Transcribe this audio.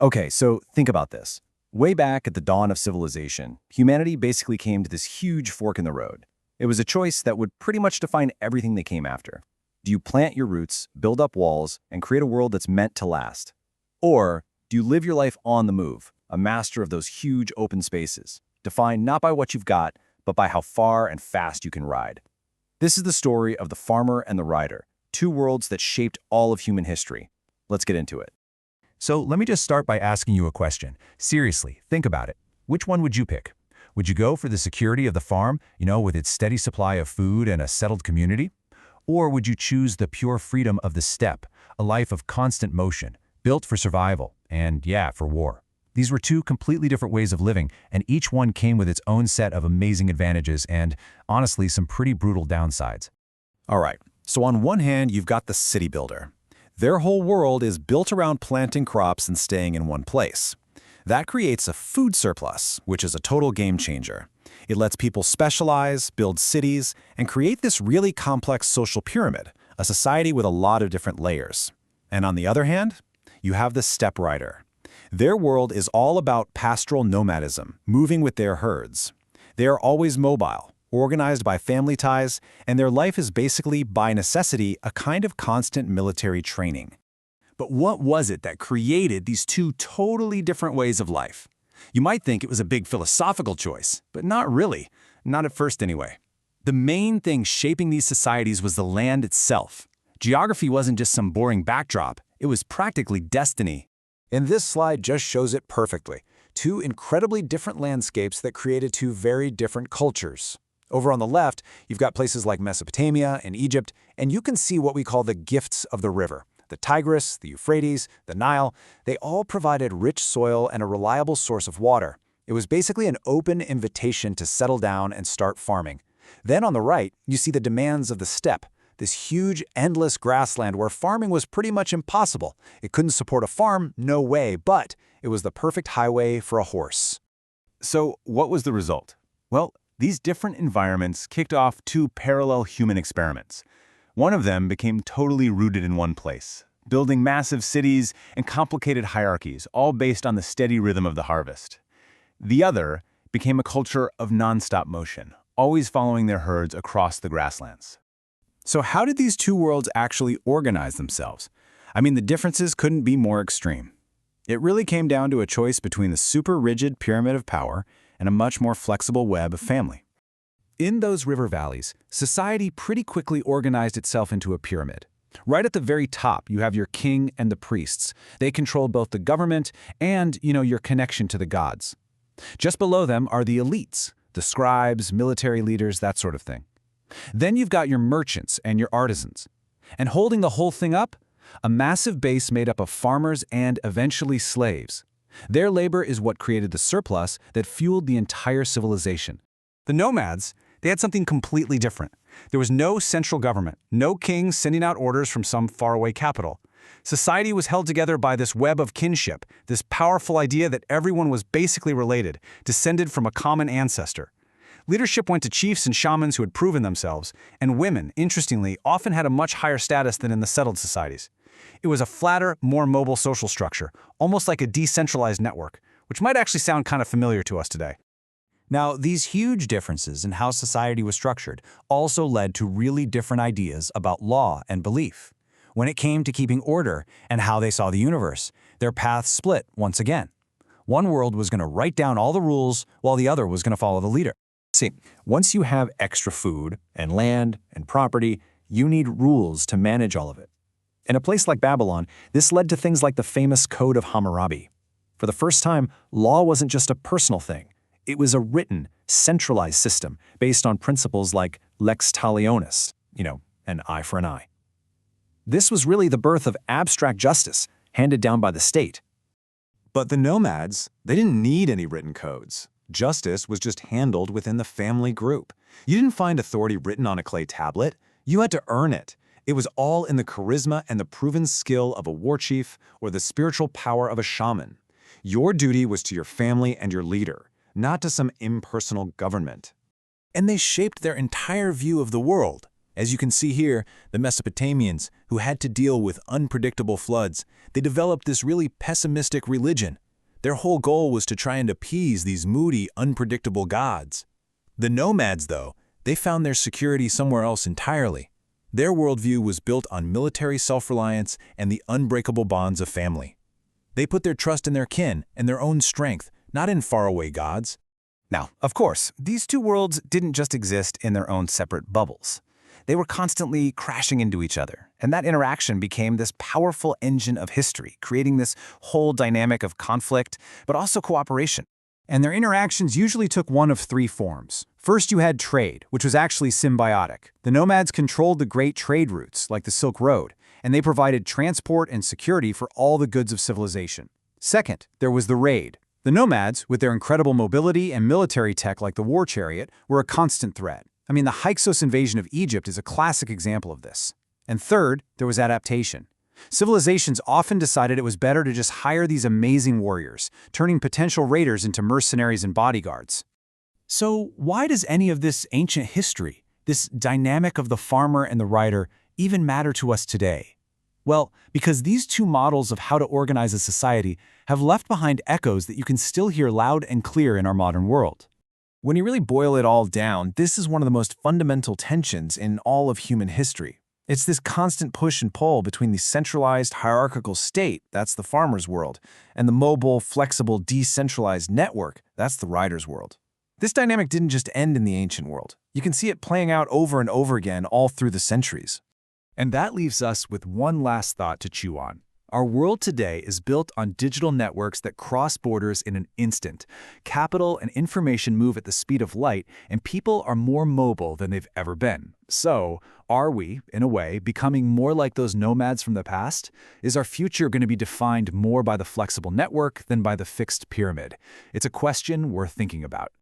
Okay, so think about this. Way back at the dawn of civilization, humanity basically came to this huge fork in the road. It was a choice that would pretty much define everything they came after. Do you plant your roots, build up walls, and create a world that's meant to last? Or do you live your life on the move, a master of those huge open spaces, defined not by what you've got, but by how far and fast you can ride? This is the story of the farmer and the rider, two worlds that shaped all of human history. Let's get into it. So let me just start by asking you a question. Seriously, think about it. Which one would you pick? Would you go for the security of the farm, with its steady supply of food and a settled community? Or would you choose the pure freedom of the steppe, a life of constant motion, built for survival and, yeah, for war? These were two completely different ways of living, and each one came with its own set of amazing advantages and, honestly, some pretty brutal downsides. All right, so on one hand, you've got the city builder. Their whole world is built around planting crops and staying in one place. That creates a food surplus, which is a total game changer. It lets people specialize, build cities, and create this really complex social pyramid, a society with a lot of different layers. And on the other hand, you have the steppe rider. Their world is all about pastoral nomadism, moving with their herds. They are always mobile, organized by family ties, and their life is basically, by necessity, a kind of constant military training. But what was it that created these two totally different ways of life? You might think it was a big philosophical choice, but not really. Not at first anyway. The main thing shaping these societies was the land itself. Geography wasn't just some boring backdrop, it was practically destiny. And this slide just shows it perfectly. Two incredibly different landscapes that created two very different cultures. Over on the left, you've got places like Mesopotamia and Egypt, and you can see what we call the gifts of the river. The Tigris, the Euphrates, the Nile, they all provided rich soil and a reliable source of water. It was basically an open invitation to settle down and start farming. Then on the right, you see the demands of the steppe, this huge, endless grassland where farming was pretty much impossible. It couldn't support a farm, no way, but it was the perfect highway for a horse. So what was the result? Well, these different environments kicked off two parallel human experiments. One of them became totally rooted in one place, building massive cities and complicated hierarchies, all based on the steady rhythm of the harvest. The other became a culture of nonstop motion, always following their herds across the grasslands. So how did these two worlds actually organize themselves? I mean, the differences couldn't be more extreme. It really came down to a choice between the super rigid pyramid of power and a much more flexible web of family. In those river valleys, society pretty quickly organized itself into a pyramid. Right at the very top, you have your king and the priests. They control both the government and, your connection to the gods. Just below them are the elites, the scribes, military leaders, that sort of thing. Then you've got your merchants and your artisans. And holding the whole thing up, a massive base made up of farmers and, eventually, slaves. Their labor is what created the surplus that fueled the entire civilization. The nomads, they had something completely different. There was no central government, no king sending out orders from some faraway capital. Society was held together by this web of kinship, this powerful idea that everyone was basically related, descended from a common ancestor. Leadership went to chiefs and shamans who had proven themselves, and women, interestingly, often had a much higher status than in the settled societies. It was a flatter, more mobile social structure, almost like a decentralized network, which might actually sound kind of familiar to us today. Now, these huge differences in how society was structured also led to really different ideas about law and belief. When it came to keeping order and how they saw the universe, their paths split once again. One world was going to write down all the rules, while the other was going to follow the leader. See, once you have extra food and land and property, you need rules to manage all of it. In a place like Babylon, this led to things like the famous Code of Hammurabi. For the first time, law wasn't just a personal thing. It was a written, centralized system based on principles like lex talionis, an eye for an eye. This was really the birth of abstract justice, handed down by the state. But the nomads, they didn't need any written codes. Justice was just handled within the family group. You didn't find authority written on a clay tablet. You had to earn it. It was all in the charisma and the proven skill of a war chief or the spiritual power of a shaman. Your duty was to your family and your leader, not to some impersonal government. And they shaped their entire view of the world. As you can see here, the Mesopotamians, who had to deal with unpredictable floods, they developed this really pessimistic religion. Their whole goal was to try and appease these moody, unpredictable gods. The nomads, though, they found their security somewhere else entirely. Their worldview was built on military self-reliance and the unbreakable bonds of family. They put their trust in their kin and their own strength, not in faraway gods. Now, of course, these two worlds didn't just exist in their own separate bubbles. They were constantly crashing into each other, and that interaction became this powerful engine of history, creating this whole dynamic of conflict, but also cooperation. And their interactions usually took one of three forms. First, you had trade, which was actually symbiotic. The nomads controlled the great trade routes, like the Silk Road, and they provided transport and security for all the goods of civilization. Second, there was the raid. The nomads, with their incredible mobility and military tech like the war chariot, were a constant threat. I mean, the Hyksos invasion of Egypt is a classic example of this. And third, there was adaptation. Civilizations often decided it was better to just hire these amazing warriors, turning potential raiders into mercenaries and bodyguards. So why does any of this ancient history, this dynamic of the farmer and the rider, even matter to us today? Well, because these two models of how to organize a society have left behind echoes that you can still hear loud and clear in our modern world. When you really boil it all down, this is one of the most fundamental tensions in all of human history. It's this constant push and pull between the centralized hierarchical state, that's the farmer's world, and the mobile, flexible, decentralized network, that's the rider's world. This dynamic didn't just end in the ancient world. You can see it playing out over and over again all through the centuries. And that leaves us with one last thought to chew on. Our world today is built on digital networks that cross borders in an instant. Capital and information move at the speed of light, and people are more mobile than they've ever been. So, are we, in a way, becoming more like those nomads from the past? Is our future going to be defined more by the flexible network than by the fixed pyramid? It's a question worth thinking about.